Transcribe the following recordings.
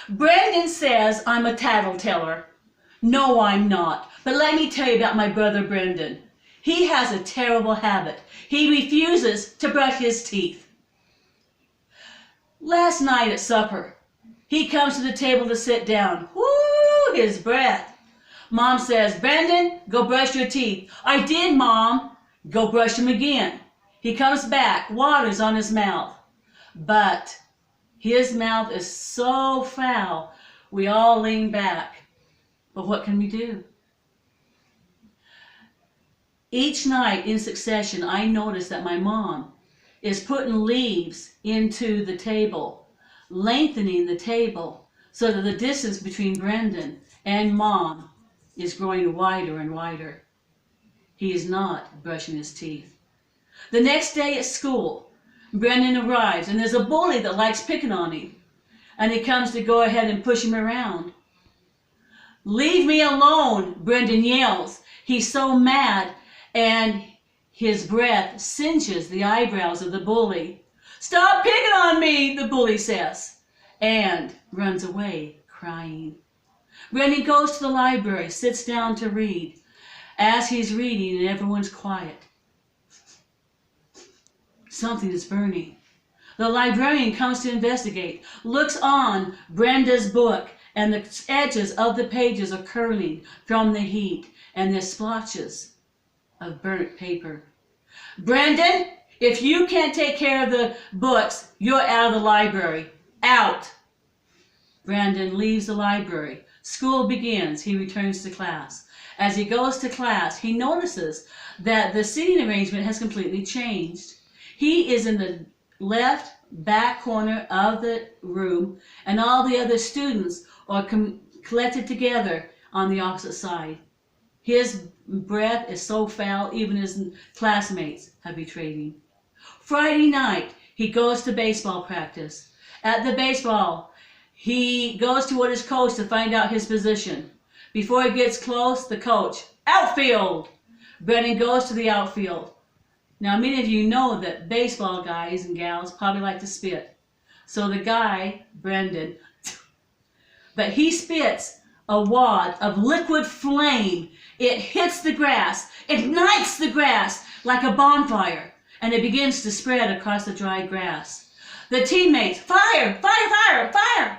Brandon says I'm a tattleteller. No, I'm not. But let me tell you about my brother Brendan. He has a terrible habit. He refuses to brush his teeth. Last night at supper, he comes to the table to sit down. Whoo, his breath. Mom says, Brendan, go brush your teeth. I did, Mom. Go brush them again. He comes back, water's on his mouth. But his mouth is so foul, we all lean back. But what can we do? Each night in succession, I notice that my mom is putting leaves into the table, lengthening the table so that the distance between Brendan and Mom is growing wider and wider. He is not brushing his teeth. The next day at school, Brendan arrives and there's a bully that likes picking on him. And he comes to go ahead and push him around. Leave me alone, Brendan yells. He's so mad and his breath singes the eyebrows of the bully. Stop picking on me, the bully says, and runs away crying. Brendan goes to the library, sits down to read. As he's reading and everyone's quiet, something is burning. The librarian comes to investigate, looks on Brenda's book, and the edges of the pages are curling from the heat, and there's splotches of burnt paper. Brendan, if you can't take care of the books, you're out of the library. Out! Brendan leaves the library. School begins. He returns to class. As he goes to class, he notices that the seating arrangement has completely changed. He is in the left back corner of the room, and all the other students are collected together on the opposite side. His breath is so foul, even his classmates have betrayed him. Friday night, he goes to baseball practice. At the baseball, he goes toward his coach to find out his position. Before he gets close, the coach, outfield! Brendan goes to the outfield. Now, many of you know that baseball guys and gals probably like to spit. So the guy, Brendan, but he spits a wad of liquid flame. It hits the grass, ignites the grass like a bonfire, and it begins to spread across the dry grass. The teammates, fire, fire, fire, fire!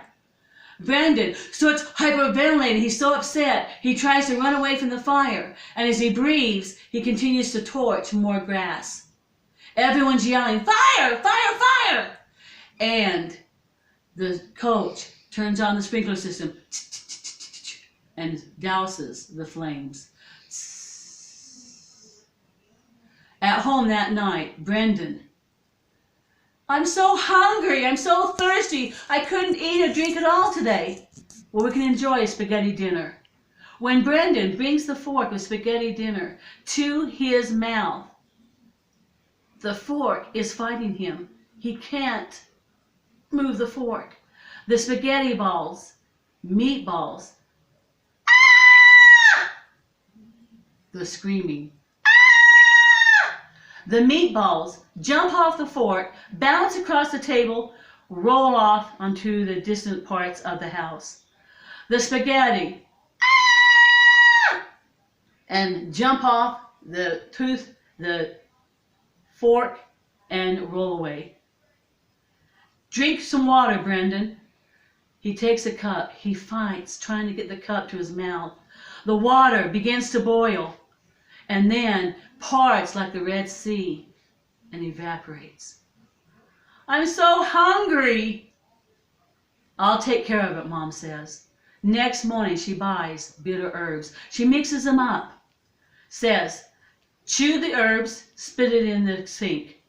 Brendan starts hyperventilating. He's so upset. He tries to run away from the fire, and as he breathes, he continues to torch more grass. Everyone's yelling, fire, fire, fire! And the coach turns on the sprinkler system and douses the flames. At home that night, Brendan, I'm so hungry, I'm so thirsty, I couldn't eat or drink at all today. Well, we can enjoy a spaghetti dinner. When Brendan brings the fork of spaghetti dinner to his mouth, the fork is fighting him. He can't move the fork. The spaghetti balls, meatballs, ah! The screaming. The meatballs jump off the fork, bounce across the table, roll off onto the distant parts of the house. The spaghetti, and jump off the fork, and roll away. Drink some water, Brendan. He takes a cup. He fights, trying to get the cup to his mouth. The water begins to boil, and then parts like the Red Sea and evaporates. I'm so hungry. I'll take care of it, Mom says. Next morning she buys bitter herbs. She mixes them up. Says, chew the herbs, spit it in the sink.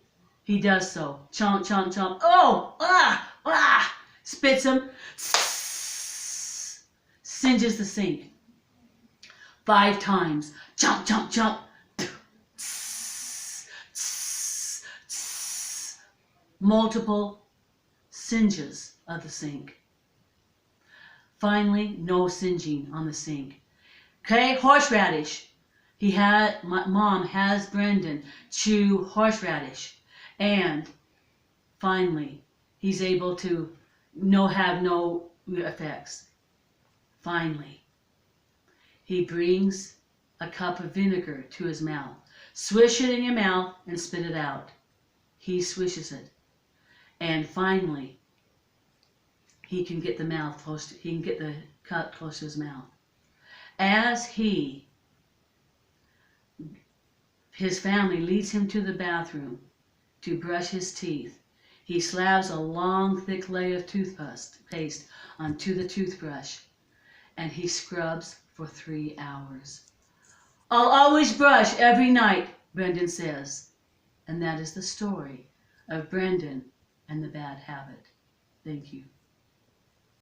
He does so. Chomp, chomp, chomp. Oh, spits them. Singes the sink. 5 times. Chomp, chomp, chomp. Multiple singes of the sink. Finally, no singeing on the sink. Okay, horseradish. Mom has Brendan chew horseradish, and finally, he's able to have no effects. Finally, he brings a cup of vinegar to his mouth. Swish it in your mouth and spit it out. He swishes it. And finally, he can get the cup close to his mouth. As his family leads him to the bathroom to brush his teeth, he slabs a long, thick layer of toothpaste onto the toothbrush, and he scrubs for 3 hours. "I'll always brush every night," Brendan says. And that is the story of Brendan and the Bad Habit. Thank you.